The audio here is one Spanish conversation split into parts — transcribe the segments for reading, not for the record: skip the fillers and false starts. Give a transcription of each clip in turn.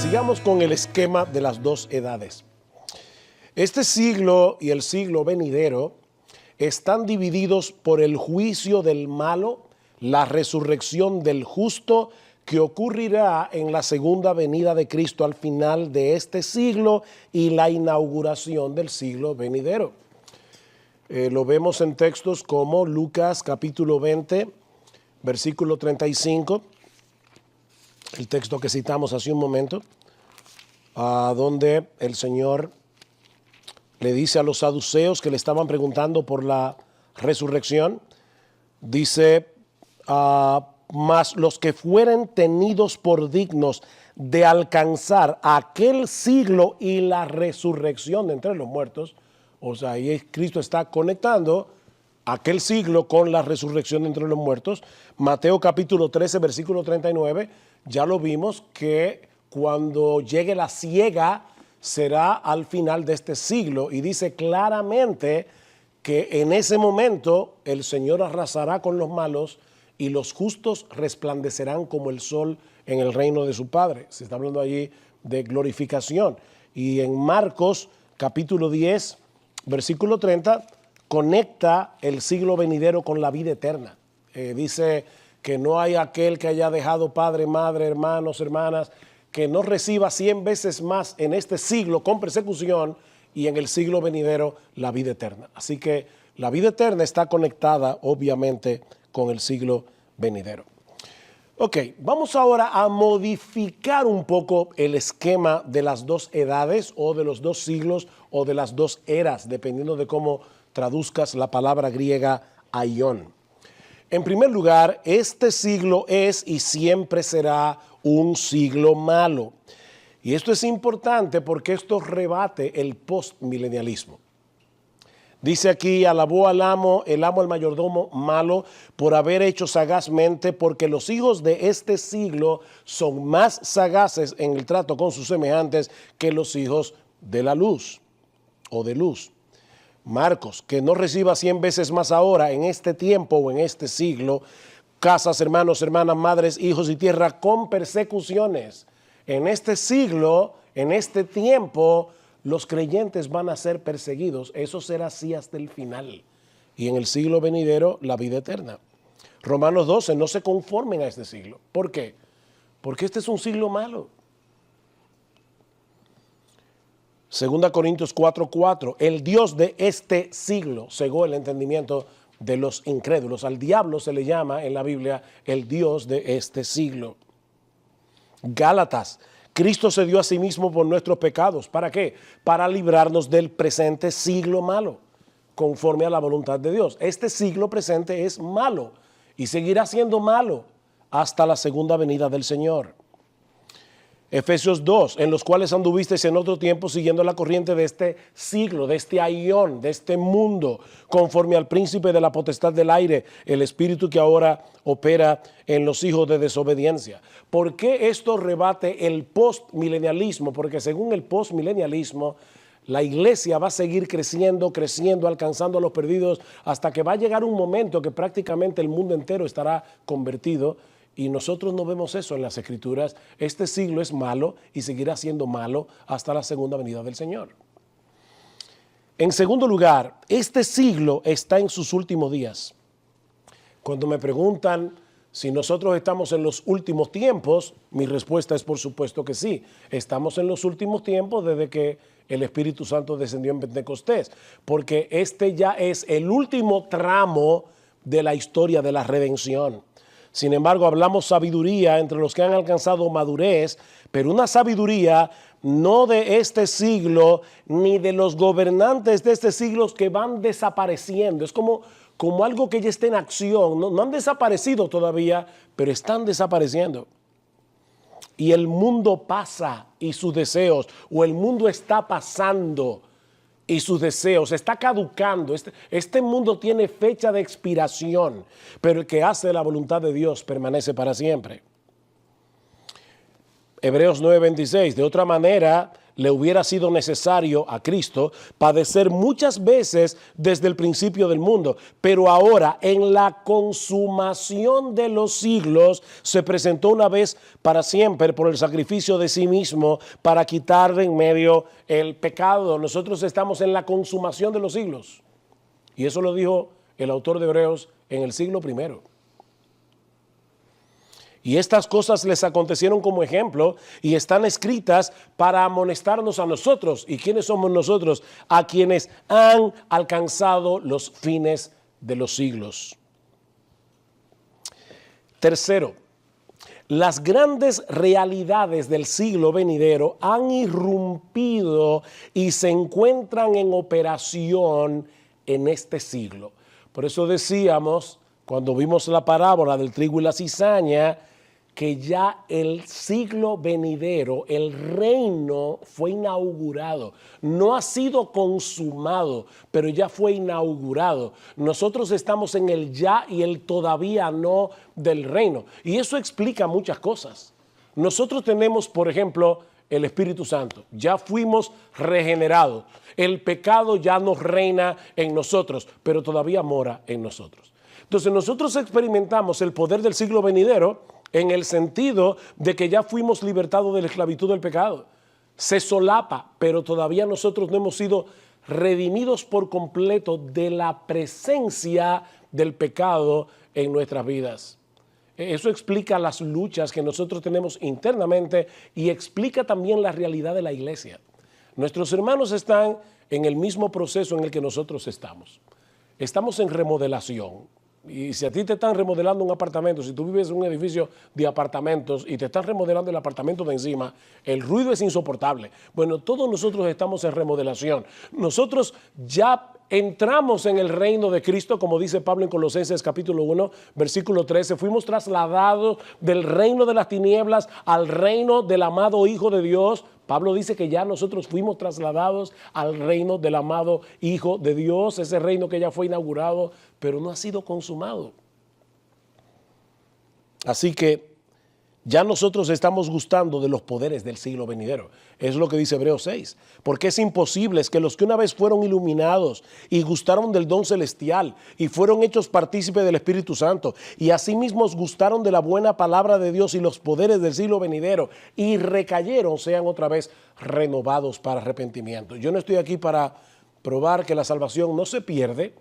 Sigamos con el esquema de las dos edades. Este siglo y el siglo venidero están divididos por el juicio del malo, la resurrección del justo, que ocurrirá en la segunda venida de Cristo al final de este siglo y la inauguración del siglo venidero. Lo vemos en textos como Lucas capítulo 20, versículo 35, el texto que citamos hace un momento, donde el Señor le dice a los saduceos que le estaban preguntando por la resurrección, dice, mas los que fueren tenidos por dignos de alcanzar aquel siglo y la resurrección de entre los muertos, o sea, ahí Cristo está conectando aquel siglo con la resurrección de entre los muertos. Mateo capítulo 13, versículo 39, ya lo vimos que cuando llegue la siega será al final de este siglo, y dice claramente que en ese momento el Señor arrasará con los malos y los justos resplandecerán como el sol en el reino de su Padre. Se está hablando allí de glorificación. Y en Marcos capítulo 10, versículo 30, conecta el siglo venidero con la vida eterna. Dice que no hay aquel que haya dejado padre, madre, hermanos, hermanas, que no reciba 100 veces más en este siglo con persecución y en el siglo venidero la vida eterna. Así que la vida eterna está conectada obviamente con el siglo venidero. Ok, vamos ahora a modificar un poco el esquema de las dos edades o de los dos siglos o de las dos eras, dependiendo de cómo traduzcas la palabra griega aion. En primer lugar, este siglo es y siempre será un siglo malo. Y esto es importante porque esto rebate el postmilenialismo. Dice aquí, alabó al amo, el amo al mayordomo malo por haber hecho sagazmente, porque los hijos de este siglo son más sagaces en el trato con sus semejantes que los hijos de la luz o de luz. Marcos, que no reciba 100 veces más ahora en este tiempo o en este siglo, casas, hermanos, hermanas, madres, hijos y tierra con persecuciones. En este siglo, en este tiempo, los creyentes van a ser perseguidos. Eso será así hasta el final. Y en el siglo venidero, la vida eterna. Romanos 12, no se conformen a este siglo. ¿Por qué? Porque este es un siglo malo. 2 Corintios 4:4, el Dios de este siglo cegó el entendimiento de los incrédulos. Al diablo se le llama en la Biblia el Dios de este siglo. Gálatas, Cristo se dio a sí mismo por nuestros pecados. ¿Para qué? Para librarnos del presente siglo malo, conforme a la voluntad de Dios. Este siglo presente es malo y seguirá siendo malo hasta la segunda venida del Señor. Efesios 2, en los cuales anduvisteis en otro tiempo siguiendo la corriente de este siglo, de este aión, de este mundo, conforme al príncipe de la potestad del aire, el espíritu que ahora opera en los hijos de desobediencia. ¿Por qué esto rebate el postmilenialismo? Porque según el postmilenialismo, la iglesia va a seguir creciendo, alcanzando a los perdidos, hasta que va a llegar un momento que prácticamente el mundo entero estará convertido. Y nosotros no vemos eso en las Escrituras. Este siglo es malo y seguirá siendo malo hasta la segunda venida del Señor. En segundo lugar, este siglo está en sus últimos días. Cuando me preguntan si nosotros estamos en los últimos tiempos, mi respuesta es por supuesto que sí. Estamos en los últimos tiempos desde que el Espíritu Santo descendió en Pentecostés, porque este ya es el último tramo de la historia de la redención. Sin embargo, hablamos sabiduría entre los que han alcanzado madurez, pero una sabiduría no de este siglo, ni de los gobernantes de este siglo que van desapareciendo. Es como algo que ya está en acción. No han desaparecido todavía, pero están desapareciendo. Y el mundo pasa y sus deseos, o el mundo está pasando y sus deseos, está caducando. Este mundo tiene fecha de expiración, pero el que hace la voluntad de Dios permanece para siempre. Hebreos 9:26, de otra manera, le hubiera sido necesario a Cristo padecer muchas veces desde el principio del mundo, pero ahora en la consumación de los siglos se presentó una vez para siempre por el sacrificio de sí mismo para quitar de en medio el pecado. Nosotros estamos en la consumación de los siglos. Y eso lo dijo el autor de Hebreos en el siglo I. Y estas cosas les acontecieron como ejemplo y están escritas para amonestarnos a nosotros. ¿Y quiénes somos nosotros? A quienes han alcanzado los fines de los siglos. Tercero, las grandes realidades del siglo venidero han irrumpido y se encuentran en operación en este siglo. Por eso decíamos, cuando vimos la parábola del trigo y la cizaña, que ya el siglo venidero, el reino fue inaugurado. No ha sido consumado, pero ya fue inaugurado. Nosotros estamos en el ya y el todavía no del reino. Y eso explica muchas cosas. Nosotros tenemos, por ejemplo, el Espíritu Santo. Ya fuimos regenerados. El pecado ya no reina en nosotros, pero todavía mora en nosotros. Entonces nosotros experimentamos el poder del siglo venidero en el sentido de que ya fuimos libertados de la esclavitud del pecado. Se solapa, pero todavía nosotros no hemos sido redimidos por completo de la presencia del pecado en nuestras vidas. Eso explica las luchas que nosotros tenemos internamente y explica también la realidad de la iglesia. Nuestros hermanos están en el mismo proceso en el que nosotros estamos. Estamos en remodelación. Y si a ti te están remodelando un apartamento, si tú vives en un edificio de apartamentos y te están remodelando el apartamento de encima, el ruido es insoportable. Bueno, todos nosotros estamos en remodelación. Nosotros ya entramos en el reino de Cristo, como dice Pablo en Colosenses capítulo 1, versículo 13. Fuimos trasladados del reino de las tinieblas al reino del amado Hijo de Dios. Pablo dice que ya nosotros fuimos trasladados al reino del amado Hijo de Dios, ese reino que ya fue inaugurado, pero no ha sido consumado. Así que ya nosotros estamos gustando de los poderes del siglo venidero. Es lo que dice Hebreos 6. Porque es imposible que los que una vez fueron iluminados y gustaron del don celestial y fueron hechos partícipes del Espíritu Santo y asimismo gustaron de la buena palabra de Dios y los poderes del siglo venidero y recayeron, sean otra vez renovados para arrepentimiento. Yo no estoy aquí para probar que la salvación no se pierde,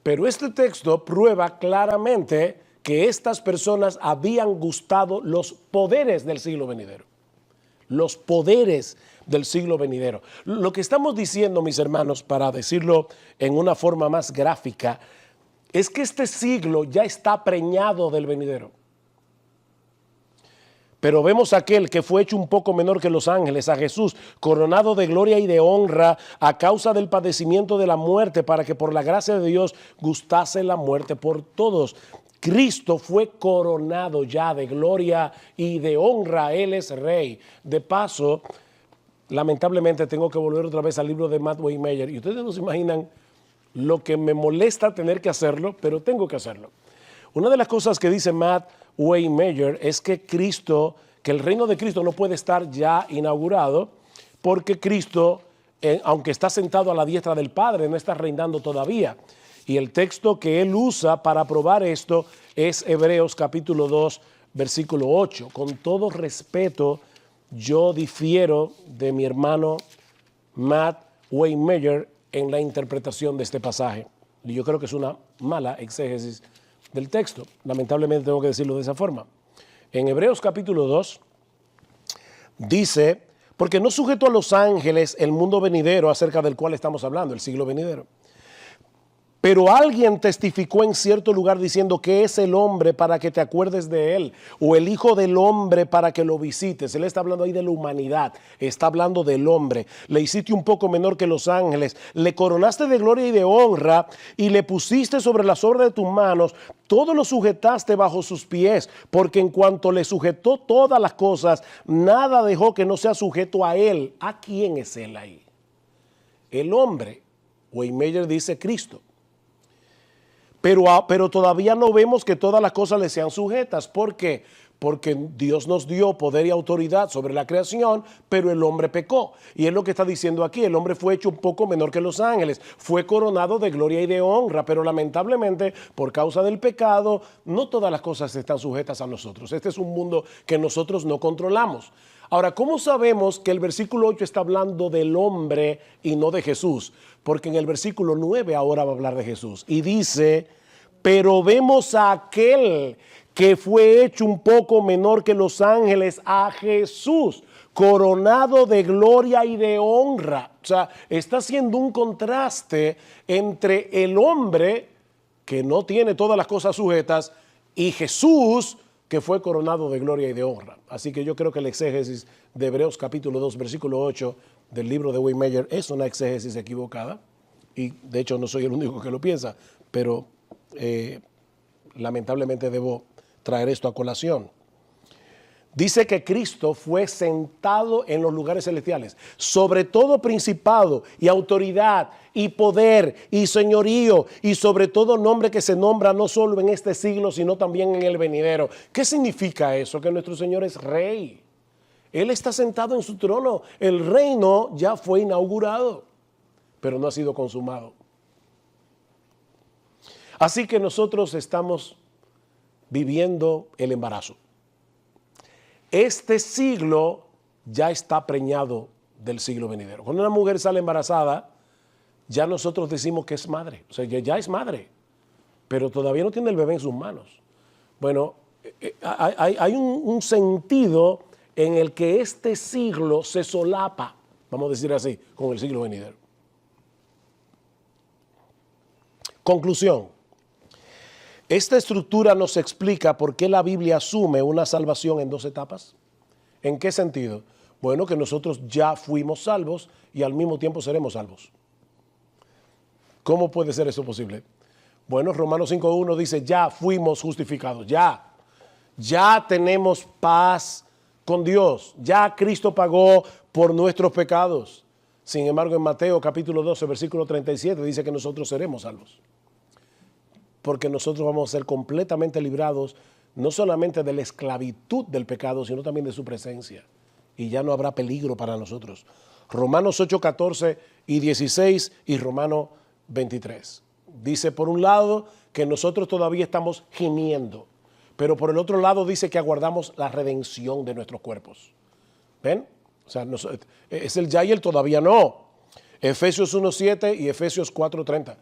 pero este texto prueba claramente que estas personas habían gustado los poderes del siglo venidero. Los poderes del siglo venidero. Lo que estamos diciendo, mis hermanos, para decirlo en una forma más gráfica, es que este siglo ya está preñado del venidero. Pero vemos a aquel que fue hecho un poco menor que los ángeles, a Jesús, coronado de gloria y de honra a causa del padecimiento de la muerte, para que por la gracia de Dios gustase la muerte por todos. Cristo fue coronado ya de gloria y de honra. Él es rey. De paso, lamentablemente tengo que volver otra vez al libro de Matt Waymaker. Y ustedes no se imaginan lo que me molesta tener que hacerlo, pero tengo que hacerlo. Una de las cosas que dice Matt Waymaker es que el reino de Cristo no puede estar ya inaugurado porque Cristo, aunque está sentado a la diestra del Padre, no está reinando todavía. Y el texto que él usa para probar esto es Hebreos capítulo 2, versículo 8. Con todo respeto, yo difiero de mi hermano Matt Waymaker en la interpretación de este pasaje. Y yo creo que es una mala exégesis del texto. Lamentablemente tengo que decirlo de esa forma. En Hebreos capítulo 2 dice, porque no sujetó a los ángeles el mundo venidero acerca del cual estamos hablando, el siglo venidero. Pero alguien testificó en cierto lugar diciendo que es el hombre para que te acuerdes de él, o el hijo del hombre para que lo visites. Él está hablando ahí de la humanidad, está hablando del hombre. Le hiciste un poco menor que los ángeles, le coronaste de gloria y de honra, y le pusiste sobre las obras de tus manos, todo lo sujetaste bajo sus pies, porque en cuanto le sujetó todas las cosas, nada dejó que no sea sujeto a él. ¿A quién es él ahí? El hombre. Waymaker dice Cristo. Pero todavía no vemos que todas las cosas le sean sujetas. ¿Por qué? porque Dios nos dio poder y autoridad sobre la creación, pero el hombre pecó. Y es lo que está diciendo aquí, el hombre fue hecho un poco menor que los ángeles, fue coronado de gloria y de honra, pero lamentablemente por causa del pecado, no todas las cosas están sujetas a nosotros. Este es un mundo que nosotros no controlamos. Ahora, ¿cómo sabemos que el versículo 8 está hablando del hombre y no de Jesús? Porque en el versículo 9 ahora va a hablar de Jesús. Y dice, pero vemos a aquel que fue hecho un poco menor que los ángeles, a Jesús, coronado de gloria y de honra. O sea, está haciendo un contraste entre el hombre, que no tiene todas las cosas sujetas, y Jesús, que fue coronado de gloria y de honra. Así que yo creo que el exégesis de Hebreos capítulo 2, versículo 8 del libro de Wayne Meyer es una exégesis equivocada. Y de hecho no soy el único que lo piensa, pero lamentablemente debo traer esto a colación. Dice que Cristo fue sentado en los lugares celestiales, sobre todo principado y autoridad y poder y señorío y sobre todo nombre que se nombra no solo en este siglo, sino también en el venidero. ¿Qué significa eso? Que nuestro Señor es rey. Él está sentado en su trono. El reino ya fue inaugurado, pero no ha sido consumado. Así que nosotros estamos viviendo el embarazo. Este siglo ya está preñado del siglo venidero. Cuando una mujer sale embarazada, ya nosotros decimos que es madre. O sea, ya es madre, pero todavía no tiene el bebé en sus manos. Bueno, hay un sentido en el que este siglo se solapa, vamos a decir así, con el siglo venidero. Conclusión. Esta estructura nos explica por qué la Biblia asume una salvación en dos etapas. ¿En qué sentido? Bueno, que nosotros ya fuimos salvos y al mismo tiempo seremos salvos. ¿Cómo puede ser eso posible? Bueno, Romanos 5.1 dice, ya fuimos justificados, ya tenemos paz con Dios, ya Cristo pagó por nuestros pecados. Sin embargo, en Mateo capítulo 12, versículo 37 dice que nosotros seremos salvos. Porque nosotros vamos a ser completamente librados, no solamente de la esclavitud del pecado, sino también de su presencia. Y ya no habrá peligro para nosotros. Romanos 8, 14 y 16 y Romanos 23. Dice por un lado que nosotros todavía estamos gimiendo, pero por el otro lado dice que aguardamos la redención de nuestros cuerpos. ¿Ven? O sea, es el ya y el todavía no. Efesios 1.7 y Efesios 4.30.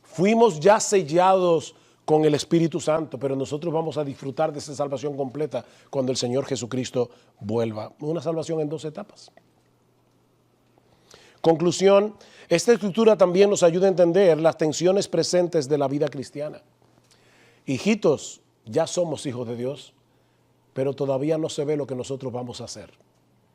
Fuimos ya sellados con el Espíritu Santo, pero nosotros vamos a disfrutar de esa salvación completa cuando el Señor Jesucristo vuelva. Una salvación en dos etapas. Conclusión, esta escritura también nos ayuda a entender las tensiones presentes de la vida cristiana. Hijitos, ya somos hijos de Dios, pero todavía no se ve lo que nosotros vamos a hacer,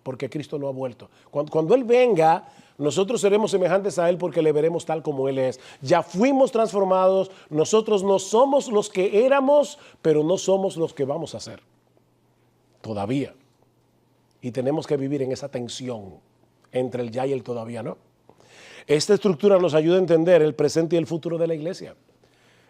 porque Cristo no ha vuelto. Cuando Él venga, nosotros seremos semejantes a Él porque le veremos tal como Él es. Ya fuimos transformados, nosotros no somos los que éramos, pero no somos los que vamos a ser. Todavía. Y tenemos que vivir en esa tensión entre el ya y el todavía no. Esta estructura nos ayuda a entender el presente y el futuro de la iglesia.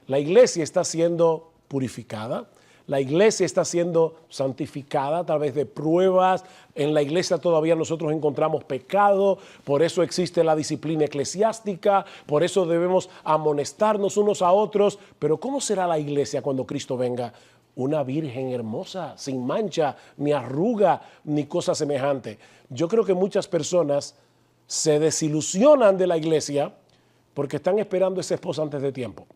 La iglesia está siendo purificada. La iglesia está siendo santificada a través de pruebas. En la iglesia todavía nosotros encontramos pecado, por eso existe la disciplina eclesiástica, por eso debemos amonestarnos unos a otros. Pero ¿cómo será la iglesia cuando Cristo venga? Una virgen hermosa, sin mancha, ni arruga, ni cosa semejante. Yo creo que muchas personas se desilusionan de la iglesia porque están esperando esa esposa antes de tiempo.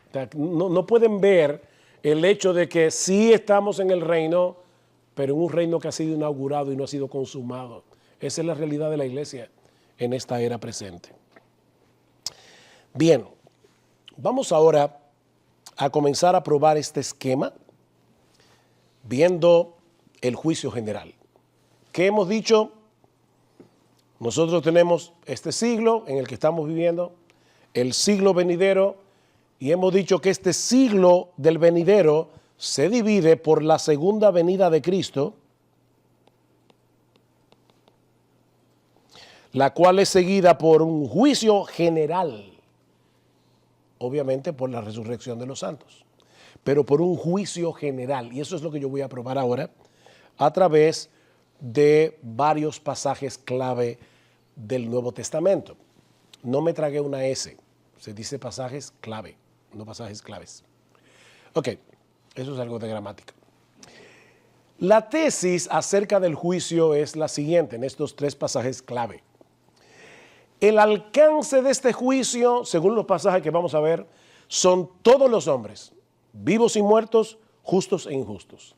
O sea, no pueden ver el hecho de que sí estamos en el reino, pero en un reino que ha sido inaugurado y no ha sido consumado. Esa es la realidad de la iglesia en esta era presente. Bien, vamos ahora a comenzar a probar este esquema viendo el juicio general. ¿Qué hemos dicho? Nosotros tenemos este siglo en el que estamos viviendo, el siglo venidero, y hemos dicho que este siglo del venidero se divide por la segunda venida de Cristo, la cual es seguida por un juicio general, obviamente por la resurrección de los santos. pero por un juicio general. Y eso es lo que yo voy a probar ahora a través de varios pasajes clave del Nuevo Testamento. No me tragué una S, se dice pasajes clave, no pasajes claves. Ok, eso es algo de gramática. La tesis acerca del juicio es la siguiente en estos tres pasajes clave. El alcance de este juicio, según los pasajes que vamos a ver, son todos los hombres, vivos y muertos, justos e injustos.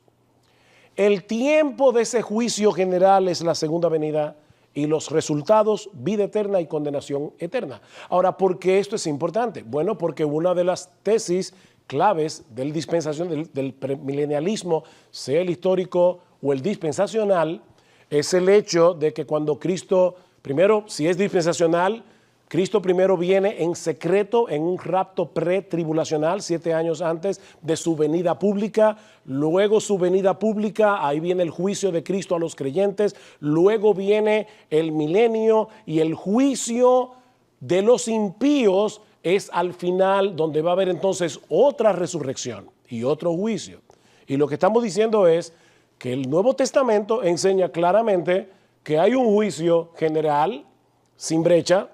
El tiempo de ese juicio general es la segunda venida y los resultados, vida eterna y condenación eterna. Ahora, ¿por qué esto es importante? Bueno, porque una de las tesis claves del dispensación, del premilenialismo, sea el histórico o el dispensacional, es el hecho de que cuando Cristo, primero, si es dispensacional, Cristo primero viene en secreto en un rapto pretribulacional 7 años antes de su venida pública, luego su venida pública, ahí viene el juicio de Cristo a los creyentes, luego viene el milenio y el juicio de los impíos es al final donde va a haber entonces otra resurrección y otro juicio. Y lo que estamos diciendo es que el Nuevo Testamento enseña claramente que hay un juicio general sin brecha,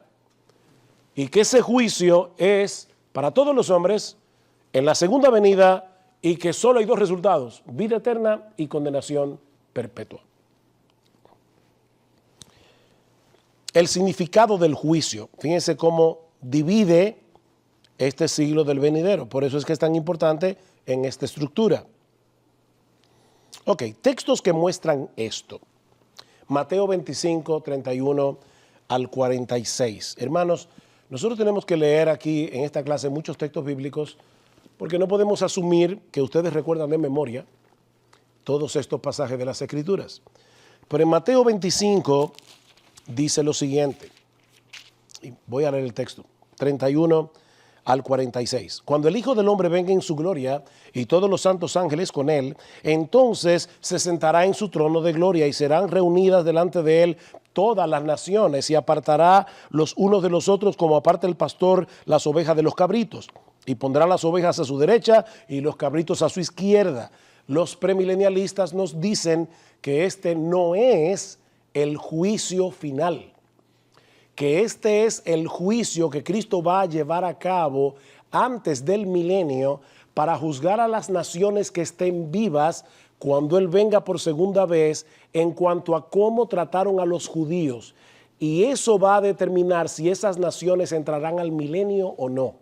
y que ese juicio es para todos los hombres en la segunda venida y que solo hay dos resultados, vida eterna y condenación perpetua. El significado del juicio, fíjense cómo divide este siglo del venidero, por eso es que es tan importante en esta estructura. Ok, textos que muestran esto. Mateo 25, 31 al 46. Hermanos, nosotros tenemos que leer aquí en esta clase muchos textos bíblicos porque no podemos asumir que ustedes recuerdan de memoria todos estos pasajes de las Escrituras. Pero en Mateo 25 dice lo siguiente, y voy a leer el texto, 31 al 46. Cuando el Hijo del Hombre venga en su gloria y todos los santos ángeles con él, entonces se sentará en su trono de gloria y serán reunidas delante de él todas las naciones y apartará los unos de los otros como aparta el pastor las ovejas de los cabritos y pondrá las ovejas a su derecha y los cabritos a su izquierda. Los premilenialistas nos dicen que este no es el juicio final, que este es el juicio que Cristo va a llevar a cabo antes del milenio para juzgar a las naciones que estén vivas cuando Él venga por segunda vez en cuanto a cómo trataron a los judíos. Y eso va a determinar si esas naciones entrarán al milenio o no. O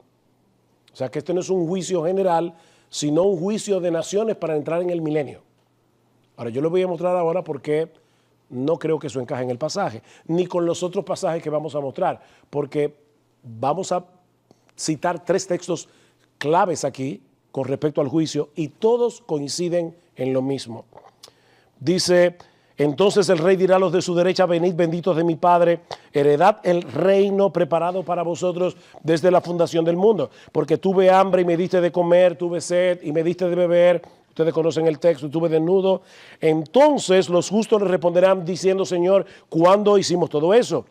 sea que este no es un juicio general, sino un juicio de naciones para entrar en el milenio. Ahora yo les voy a mostrar ahora por qué no creo que eso encaje en el pasaje, ni con los otros pasajes que vamos a mostrar, porque vamos a citar 3 textos claves aquí con respecto al juicio y todos coinciden en lo mismo. Dice, entonces el rey dirá a los de su derecha, venid benditos de mi Padre, heredad el reino preparado para vosotros desde la fundación del mundo, porque tuve hambre y me diste de comer, tuve sed y me diste de beber. Ustedes conocen el texto, estuve desnudo. Entonces los justos le responderán diciendo, Señor, ¿cuándo hicimos todo eso?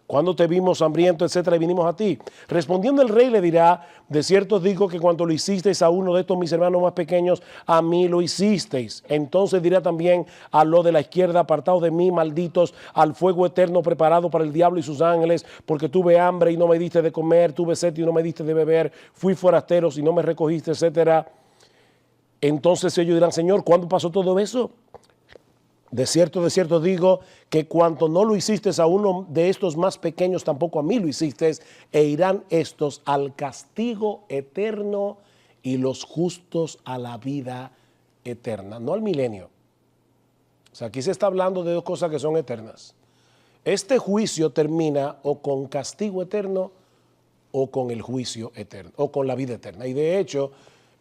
¿Cuándo te vimos hambriento, etcétera, y vinimos a ti? Respondiendo el rey le dirá, de cierto os digo que cuando lo hicisteis a uno de estos mis hermanos más pequeños, a mí lo hicisteis. Entonces dirá también a los de la izquierda, apartados de mí, malditos, al fuego eterno preparado para el diablo y sus ángeles, porque tuve hambre y no me diste de comer, tuve sed y no me diste de beber, fui forastero y no me recogiste, etcétera. Entonces ellos dirán, Señor, ¿cuándo pasó todo eso? De cierto digo que cuanto no lo hiciste a uno de estos más pequeños, tampoco a mí lo hiciste, e irán estos al castigo eterno y los justos a la vida eterna, no al milenio. O sea, aquí se está hablando de 2 cosas que son eternas. Este juicio termina o con castigo eterno o con el juicio eterno, o con la vida eterna. Y de hecho,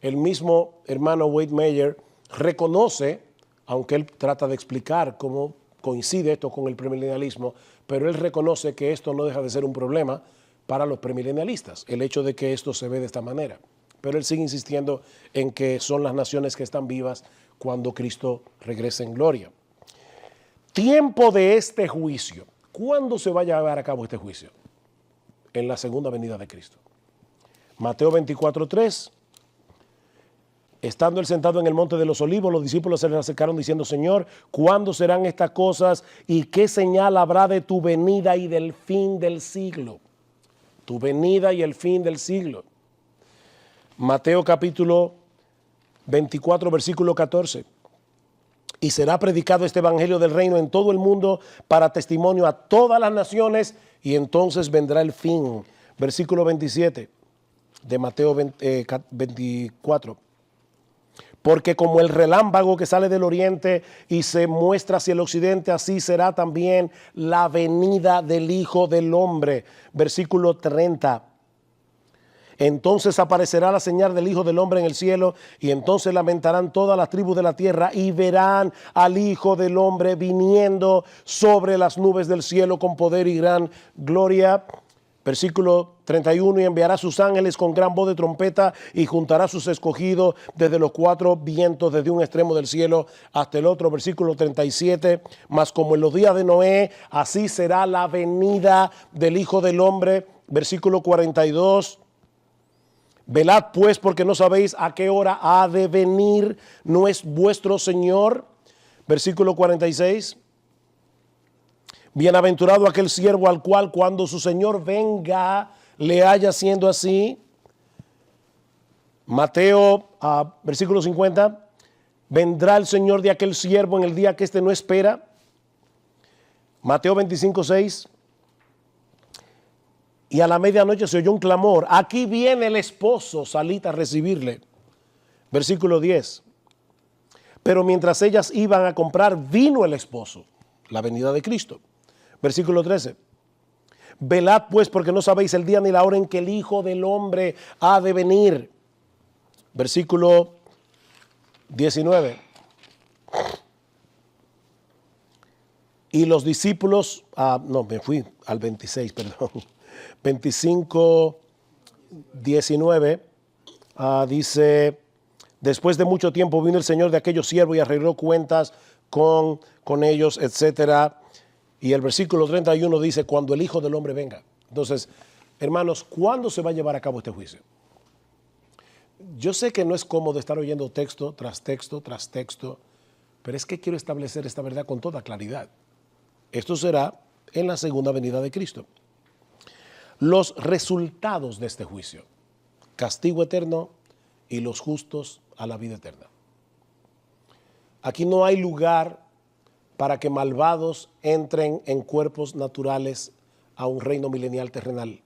el mismo hermano Wade Meyer reconoce, aunque él trata de explicar cómo coincide esto con el premilenialismo, pero él reconoce que esto no deja de ser un problema para los premilenialistas, el hecho de que esto se ve de esta manera. Pero él sigue insistiendo en que son las naciones que están vivas cuando Cristo regrese en gloria. Tiempo de este juicio. ¿Cuándo se va a llevar a cabo este juicio? En la segunda venida de Cristo. Mateo 24:3. Estando él sentado en el monte de los olivos, los discípulos se le acercaron diciendo: Señor, ¿cuándo serán estas cosas? ¿Y qué señal habrá de tu venida y del fin del siglo? Tu venida y el fin del siglo. Mateo capítulo 24, versículo 14. Y será predicado este evangelio del reino en todo el mundo para testimonio a todas las naciones, y entonces vendrá el fin. Versículo 27 de Mateo 24. Porque como el relámpago que sale del oriente y se muestra hacia el occidente, así será también la venida del Hijo del Hombre. Versículo 30. Entonces aparecerá la señal del Hijo del Hombre en el cielo, y entonces lamentarán todas las tribus de la tierra y verán al Hijo del Hombre viniendo sobre las nubes del cielo con poder y gran gloria. Versículo 31, y enviará sus ángeles con gran voz de trompeta y juntará sus escogidos desde los cuatro vientos, desde un extremo del cielo hasta el otro. Versículo 37, mas como en los días de Noé, así será la venida del Hijo del Hombre. Versículo 42, velad pues, porque no sabéis a qué hora ha de venir no es vuestro Señor. Versículo 46, bienaventurado aquel siervo al cual cuando su Señor venga le haya siendo así. Mateo, versículo 50, vendrá el Señor de aquel siervo en el día que éste no espera. Mateo 25, 6. Y a la medianoche se oyó un clamor: aquí viene el esposo, salid a recibirle. Versículo 10. Pero mientras ellas iban a comprar, vino el esposo, la venida de Cristo. Versículo 13. Velad pues, porque no sabéis el día ni la hora en que el Hijo del Hombre ha de venir. Versículo 19. Y los discípulos, me fui al 26, perdón. 25, 19, dice: después de mucho tiempo vino el Señor de aquellos siervos y arregló cuentas con ellos, etcétera. Y el versículo 31 dice: cuando el Hijo del Hombre venga. Entonces, hermanos, ¿cuándo se va a llevar a cabo este juicio? Yo sé que no es cómodo estar oyendo texto tras texto tras texto, pero es que quiero establecer esta verdad con toda claridad. Esto será en la segunda venida de Cristo. Los resultados de este juicio: castigo eterno y los justos a la vida eterna. Aquí no hay lugar para que malvados entren en cuerpos naturales a un reino milenial terrenal.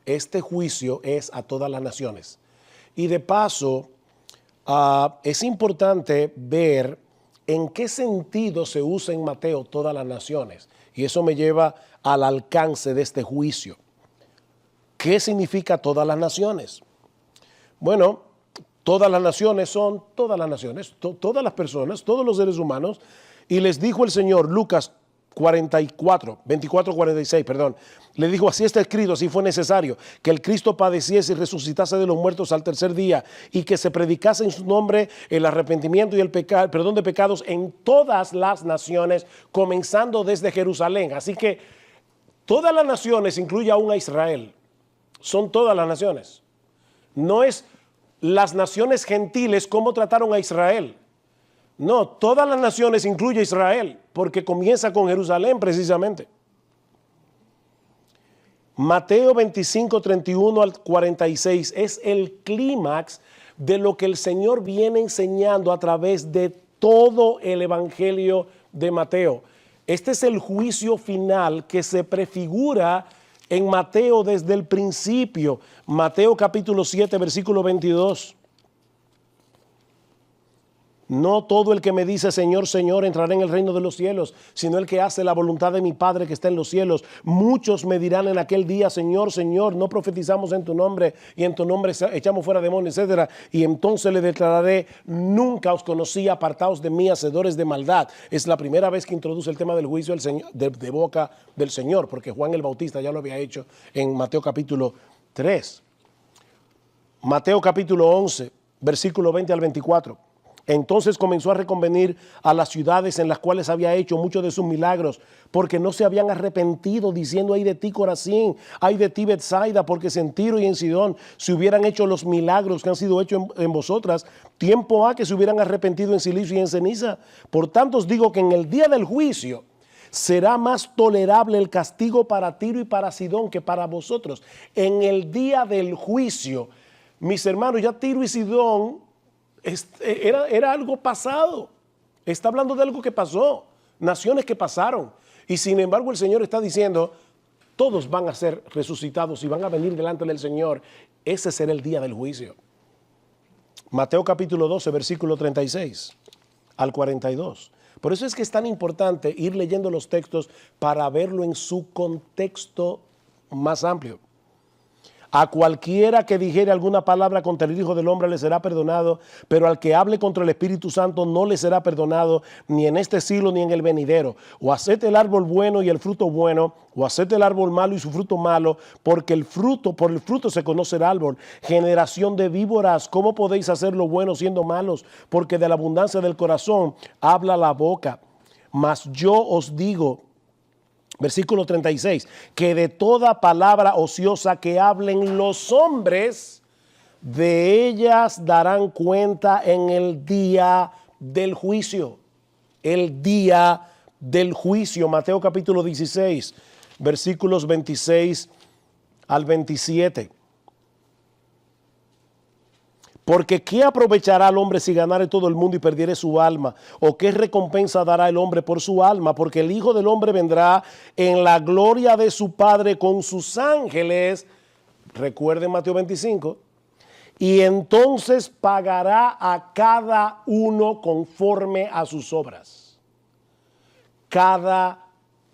Este juicio es a todas las naciones. Y de paso, es importante ver en qué sentido se usa en Mateo todas las naciones. Y eso me lleva al alcance de este juicio. ¿Qué significa todas las naciones? Bueno, todas las naciones son todas las naciones, todas las personas, todos los seres humanos. Y les dijo el Señor, Lucas 24:46, perdón. Le dijo: así está escrito, así fue necesario, que el Cristo padeciese y resucitase de los muertos al tercer día, y que se predicase en su nombre el arrepentimiento y el perdón de pecados en todas las naciones, comenzando desde Jerusalén. Así que todas las naciones incluye aún a Israel. Son todas las naciones. No es las naciones gentiles cómo trataron a Israel. No, todas las naciones incluye Israel, porque comienza con Jerusalén precisamente. Mateo 25, 31 al 46 es el clímax de lo que el Señor viene enseñando a través de todo el evangelio de Mateo. Este es el juicio final que se prefigura en Mateo desde el principio. Mateo capítulo 7, versículo 22. No todo el que me dice Señor, Señor entrará en el reino de los cielos, sino el que hace la voluntad de mi Padre que está en los cielos. Muchos me dirán en aquel día: Señor, Señor, no profetizamos en tu nombre y en tu nombre echamos fuera demonios, etcétera. Y entonces le declararé: nunca os conocí, apartaos de mí, hacedores de maldad. Es la primera vez que introduce el tema del juicio del Señor, de boca del Señor, porque Juan el Bautista ya lo había hecho en Mateo capítulo 3. Mateo capítulo 11, versículo 20 al 24. Entonces comenzó a reconvenir a las ciudades en las cuales había hecho muchos de sus milagros, porque no se habían arrepentido, diciendo: ay de ti, Corazín, ay de ti, Betsaida, porque en Tiro y en Sidón se hubieran hecho los milagros que han sido hechos en vosotras, tiempo ha que se hubieran arrepentido en silicio y en ceniza. Por tanto os digo que en el día del juicio será más tolerable el castigo para Tiro y para Sidón que para vosotros. En el día del juicio, mis hermanos, ya Tiro y Sidón era algo pasado. Está hablando de algo que pasó, naciones que pasaron. Y sin embargo el Señor está diciendo: todos van a ser resucitados y van a venir delante del Señor. Ese será el día del juicio. Mateo capítulo 12, versículo 36 al 42. Por eso es que es tan importante ir leyendo los textos para verlo en su contexto más amplio. A cualquiera que dijere alguna palabra contra el Hijo del Hombre le será perdonado, pero al que hable contra el Espíritu Santo no le será perdonado, ni en este siglo ni en el venidero. O haced el árbol bueno y el fruto bueno, o haced el árbol malo y su fruto malo, porque por el fruto se conoce el árbol. Generación de víboras, ¿cómo podéis hacer lo bueno siendo malos? Porque de la abundancia del corazón habla la boca. Mas yo os digo, versículo 36, que de toda palabra ociosa que hablen los hombres, de ellas darán cuenta en el día del juicio. El día del juicio. Mateo capítulo 16, versículos 26 al 27. Porque ¿qué aprovechará al hombre si ganare todo el mundo y perdiere su alma? ¿O qué recompensa dará el hombre por su alma? Porque el Hijo del Hombre vendrá en la gloria de su Padre con sus ángeles. Recuerden Mateo 25. Y entonces pagará a cada uno conforme a sus obras. Cada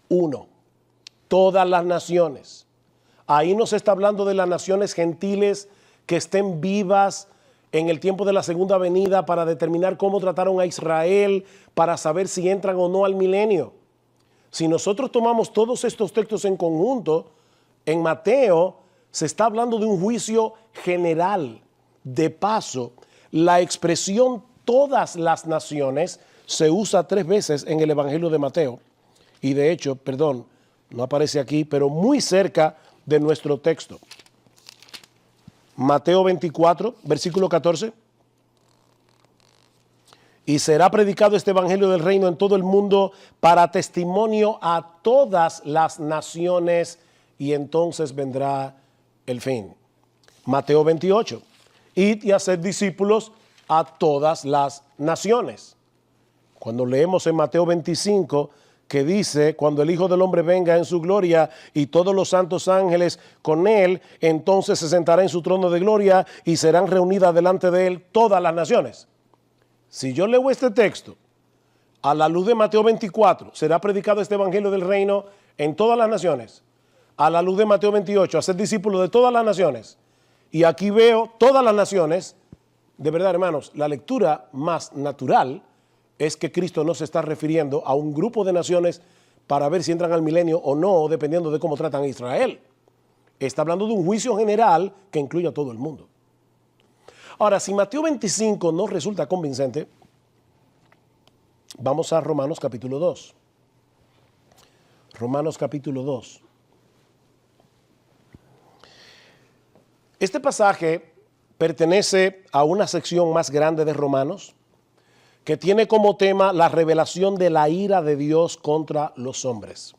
uno. Todas las naciones. Ahí no se está hablando de las naciones gentiles que estén vivas en el tiempo de la segunda venida para determinar cómo trataron a Israel, para saber si entran o no al milenio. Si nosotros tomamos todos estos textos en conjunto, en Mateo se está hablando de un juicio general. De paso, la expresión todas las naciones se usa 3 veces en el Evangelio de Mateo. Y de hecho, perdón, no aparece aquí, pero muy cerca de nuestro texto. Mateo 24, versículo 14. Y será predicado este evangelio del reino en todo el mundo para testimonio a todas las naciones, y entonces vendrá el fin. Mateo 28. Id y haced discípulos a todas las naciones. Cuando leemos en Mateo 25, que dice: cuando el Hijo del Hombre venga en su gloria y todos los santos ángeles con él, entonces se sentará en su trono de gloria y serán reunidas delante de él todas las naciones. Si yo leo este texto a la luz de Mateo 24, será predicado este evangelio del reino en todas las naciones. A la luz de Mateo 28, hacer discípulos de todas las naciones. Y aquí veo todas las naciones. De verdad, hermanos, la lectura más natural es que Cristo no se está refiriendo a un grupo de naciones para ver si entran al milenio o no, dependiendo de cómo tratan a Israel. Está hablando de un juicio general que incluye a todo el mundo. Ahora, si Mateo 25 no resulta convincente, vamos a Romanos capítulo 2. Romanos capítulo 2. Este pasaje pertenece a una sección más grande de Romanos, que tiene como tema la revelación de la ira de Dios contra los hombres.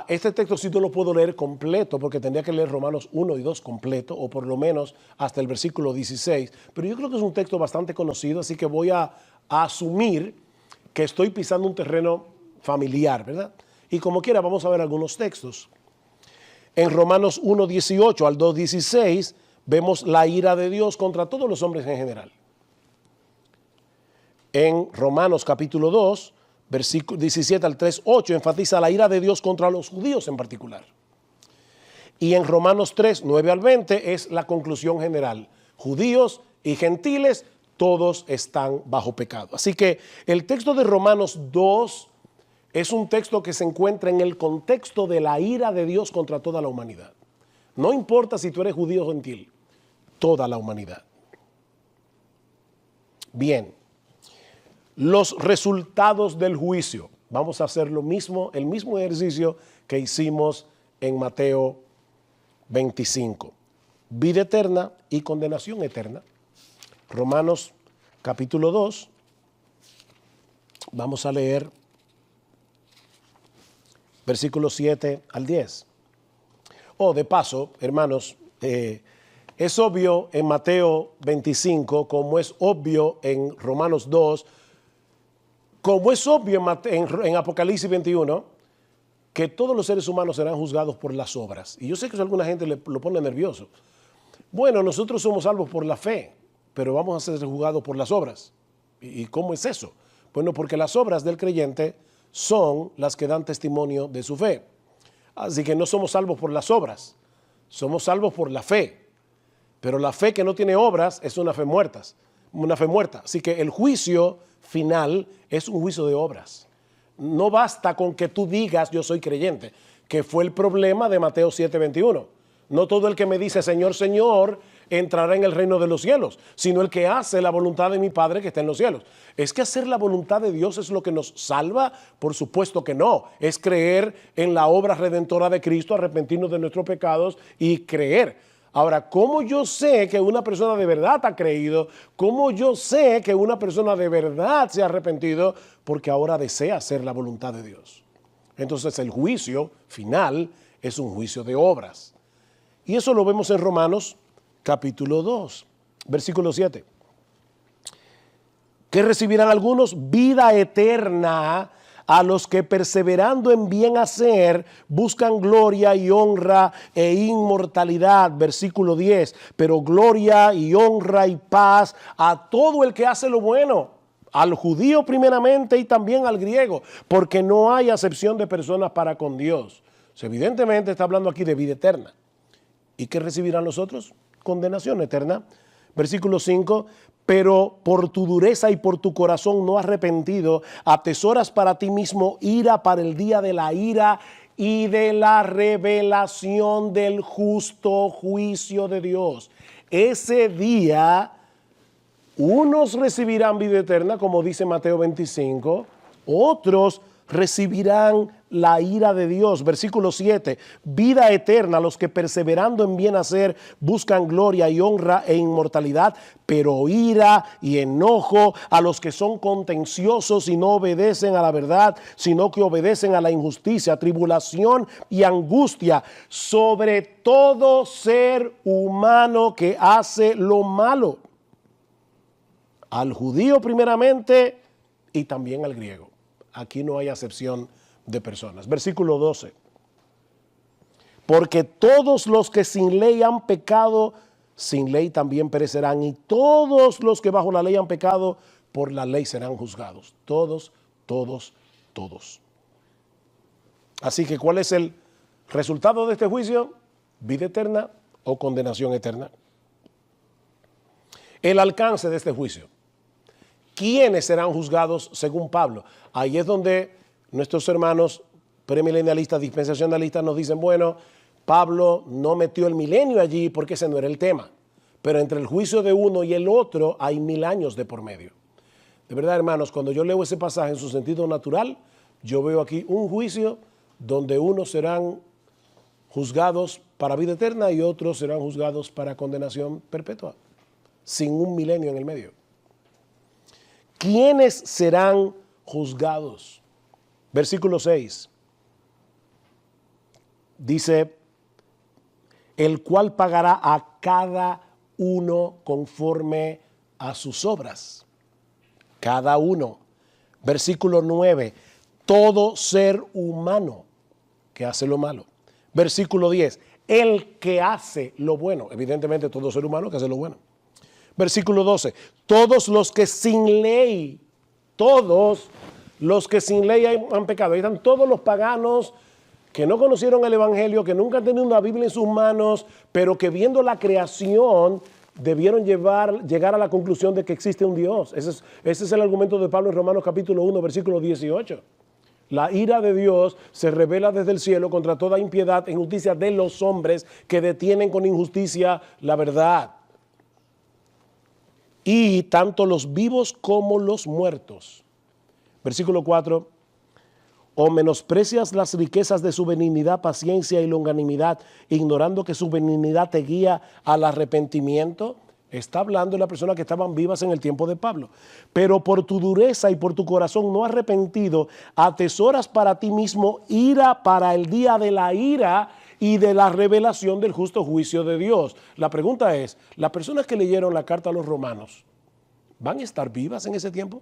Este texto sí no lo puedo leer completo porque tendría que leer Romanos 1 y 2 completo, o por lo menos hasta el versículo 16, pero yo creo que es un texto bastante conocido, así que voy a asumir que estoy pisando un terreno familiar, ¿verdad? Y como quiera vamos a ver algunos textos. En Romanos 1, 18 al 2, 16 vemos la ira de Dios contra todos los hombres en general. En Romanos capítulo 2, versículo 17 al 3, 8, enfatiza la ira de Dios contra los judíos en particular. Y en Romanos 3, 9 al 20 es la conclusión general. Judíos y gentiles, todos están bajo pecado. Así que el texto de Romanos 2 es un texto que se encuentra en el contexto de la ira de Dios contra toda la humanidad. No importa si tú eres judío o gentil, toda la humanidad. Bien. Los resultados del juicio. Vamos a hacer lo mismo, el mismo ejercicio que hicimos en Mateo 25. Vida eterna y condenación eterna. Romanos capítulo 2. Vamos a leer versículos 7 al 10. De paso, hermanos, es obvio en Mateo 25, como es obvio en Romanos 2, como es obvio en Apocalipsis 21, que todos los seres humanos serán juzgados por las obras. Y yo sé que a alguna gente lo pone nervioso. Bueno, nosotros somos salvos por la fe, pero vamos a ser juzgados por las obras. ¿Y cómo es eso? Bueno, porque las obras del creyente son las que dan testimonio de su fe. Así que no somos salvos por las obras, somos salvos por la fe. Pero la fe que no tiene obras es una fe muerta. Así que el juicio final es un juicio de obras. No basta con que tú digas yo soy creyente, que fue el problema de Mateo 7:21. No todo el que me dice Señor, Señor, entrará en el reino de los cielos, sino el que hace la voluntad de mi Padre que está en los cielos. ¿Es que hacer la voluntad de Dios es lo que nos salva? Por supuesto que no. Es creer en la obra redentora de Cristo, arrepentirnos de nuestros pecados y creer. Ahora, ¿cómo yo sé que una persona de verdad ha creído? ¿Cómo yo sé que una persona de verdad se ha arrepentido? Porque ahora desea hacer la voluntad de Dios. Entonces el juicio final es un juicio de obras. Y eso lo vemos en Romanos capítulo 2, versículo 7. ¿Qué recibirán algunos? Vida eterna a los que perseverando en bien hacer buscan gloria y honra e inmortalidad. Versículo 10. Pero gloria y honra y paz a todo el que hace lo bueno, al judío primeramente y también al griego, porque no hay acepción de personas para con Dios. Evidentemente está hablando aquí de vida eterna. ¿Y qué recibirán los otros? Condenación eterna. Versículo 5. Pero por tu dureza y por tu corazón no arrepentido, atesoras para ti mismo ira para el día de la ira y de la revelación del justo juicio de Dios. Ese día, unos recibirán vida eterna, como dice Mateo 25, otros recibirán la ira de Dios. Versículo 7, vida eterna a los que perseverando en bien hacer buscan gloria y honra e inmortalidad, pero ira y enojo a los que son contenciosos y no obedecen a la verdad, sino que obedecen a la injusticia, tribulación y angustia sobre todo ser humano que hace lo malo, al judío primeramente y también al griego. Aquí no hay acepción de personas. Versículo 12. Porque todos los que sin ley han pecado, sin ley también perecerán. Y todos los que bajo la ley han pecado, por la ley serán juzgados. Todos, todos, todos. Así que, ¿cuál es el resultado de este juicio? Vida eterna o condenación eterna. El alcance de este juicio. ¿Quiénes serán juzgados según Pablo? Ahí es donde nuestros hermanos premilenialistas, dispensacionalistas nos dicen, bueno, Pablo no metió el milenio allí porque ese no era el tema. Pero entre el juicio de uno y el otro hay 1000 años de por medio. De verdad, hermanos, cuando yo leo ese pasaje en su sentido natural, yo veo aquí un juicio donde unos serán juzgados para vida eterna y otros serán juzgados para condenación perpetua, sin un milenio en el medio. ¿Quiénes serán juzgados? Versículo 6. Dice, el cual pagará a cada uno conforme a sus obras. Cada uno. Versículo 9. Todo ser humano que hace lo malo. Versículo 10. El que hace lo bueno. Evidentemente todo ser humano que hace lo bueno. Versículo 12. Todos los que sin ley, todos los que sin ley han pecado. Ahí están todos los paganos que no conocieron el evangelio, que nunca han tenido una Biblia en sus manos, pero que viendo la creación debieron llegar a la conclusión de que existe un Dios. Ese es el argumento de Pablo en Romanos capítulo 1, versículo 18. La ira de Dios se revela desde el cielo contra toda impiedad e injusticia de los hombres que detienen con injusticia la verdad. Y tanto los vivos como los muertos Versículo 4. ¿O menosprecias las riquezas de su benignidad, paciencia y longanimidad, ignorando que su benignidad te guía al arrepentimiento? Está hablando de las personas que estaban vivas en el tiempo de Pablo. Pero por tu dureza y por tu corazón no arrepentido, atesoras para ti mismo ira para el día de la ira y de la revelación del justo juicio de Dios. La pregunta es, ¿las personas que leyeron la carta a los romanos van a estar vivas en ese tiempo?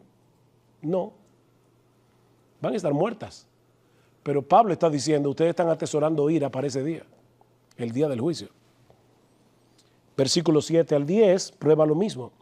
No. Van a estar muertas. Pero Pablo está diciendo, ustedes están atesorando ira para ese día, el día del juicio. Versículos 7 al 10, prueba lo mismo.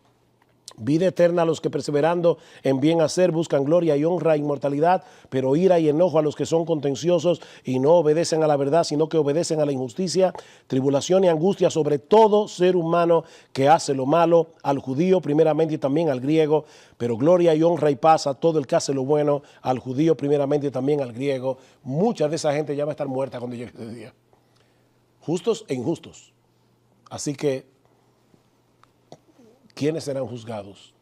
Vida eterna a los que perseverando en bien hacer buscan gloria y honra e inmortalidad, pero ira y enojo a los que son contenciosos y no obedecen a la verdad, sino que obedecen a la injusticia, tribulación y angustia sobre todo ser humano que hace lo malo, al judío primeramente y también al griego, pero gloria y honra y paz a todo el que hace lo bueno, al judío primeramente y también al griego. Mucha de esa gente ya va a estar muerta cuando llegue ese día. Justos e injustos. Así que, ¿quiénes serán juzgados?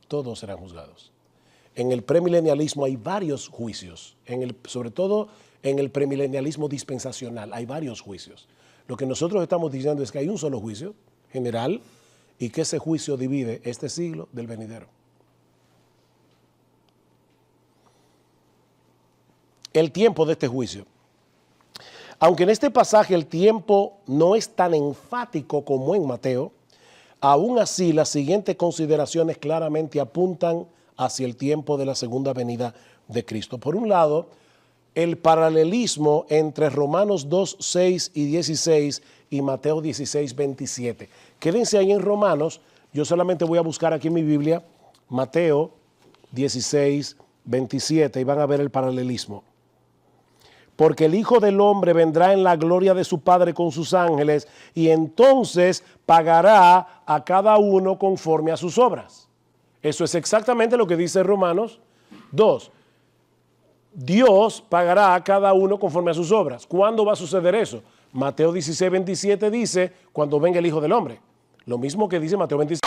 Todos serán juzgados. En el premilenialismo hay varios juicios, sobre todo en el premilenialismo dispensacional hay varios juicios. Lo que nosotros estamos diciendo es que hay un solo juicio general y que ese juicio divide este siglo del venidero. El tiempo de este juicio. Aunque en este pasaje el tiempo no es tan enfático como en Mateo, aún así, las siguientes consideraciones claramente apuntan hacia el tiempo de la segunda venida de Cristo. Por un lado, el paralelismo entre Romanos 2, 6 y 16 y Mateo 16, 27. Quédense ahí en Romanos, yo solamente voy a buscar aquí en mi Biblia Mateo 16, 27 y van a ver el paralelismo. Porque el Hijo del Hombre vendrá en la gloria de su Padre con sus ángeles y entonces pagará a cada uno conforme a sus obras. Eso es exactamente lo que dice Romanos 2. Dios pagará a cada uno conforme a sus obras. ¿Cuándo va a suceder eso? Mateo 16, 27 dice, cuando venga el Hijo del Hombre. Lo mismo que dice Mateo 26.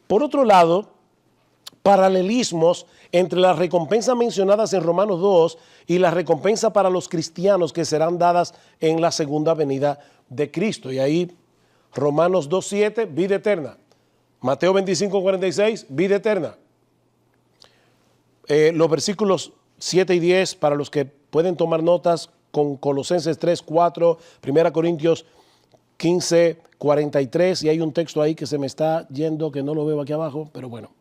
Por otro lado, paralelismos entre las recompensas mencionadas en Romanos 2 y las recompensas para los cristianos que serán dadas en la segunda venida de Cristo. Y ahí Romanos 2:7, vida eterna. Mateo 25:46, vida eterna. Los versículos 7 y 10, para los que pueden tomar notas, con Colosenses 3:4, 1 Corintios 15:43, y hay un texto ahí que se me está yendo, que no lo veo aquí abajo, pero bueno.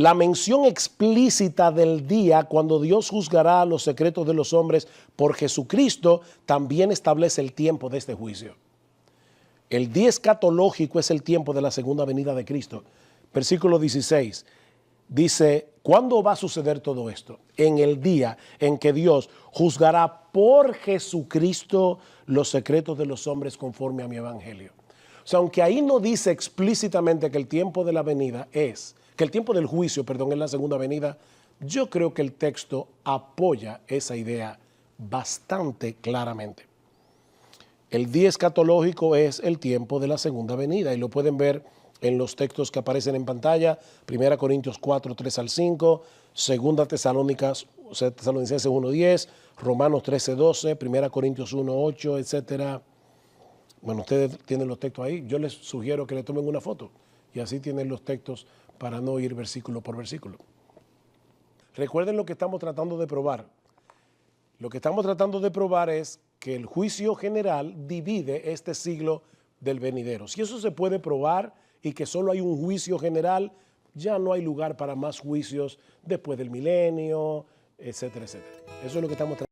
la mención explícita del día cuando Dios juzgará los secretos de los hombres por Jesucristo también establece el tiempo de este juicio. El día escatológico es el tiempo de la segunda venida de Cristo. Versículo 16 dice, ¿cuándo va a suceder todo esto? En el día en que Dios juzgará por Jesucristo los secretos de los hombres conforme a mi evangelio. O sea, aunque ahí no dice explícitamente que el tiempo de la venida es, que el tiempo del juicio, perdón, es la segunda venida, yo creo que el texto apoya esa idea bastante claramente. El día escatológico es el tiempo de la segunda venida y lo pueden ver en los textos que aparecen en pantalla, 1 Corintios 4, 3 al 5, 2 Tesalonicenses 1, 10, Romanos 13, 12, 1 Corintios 1, 8, etc. Bueno, ustedes tienen los textos ahí. Yo les sugiero que le tomen una foto y así tienen los textos para no ir versículo por versículo. Recuerden lo que estamos tratando de probar. Lo que estamos tratando de probar es que el juicio general divide este siglo del venidero. Si eso se puede probar y que solo hay un juicio general, ya no hay lugar para más juicios después del milenio, etcétera, etcétera. Eso es lo que estamos tratando.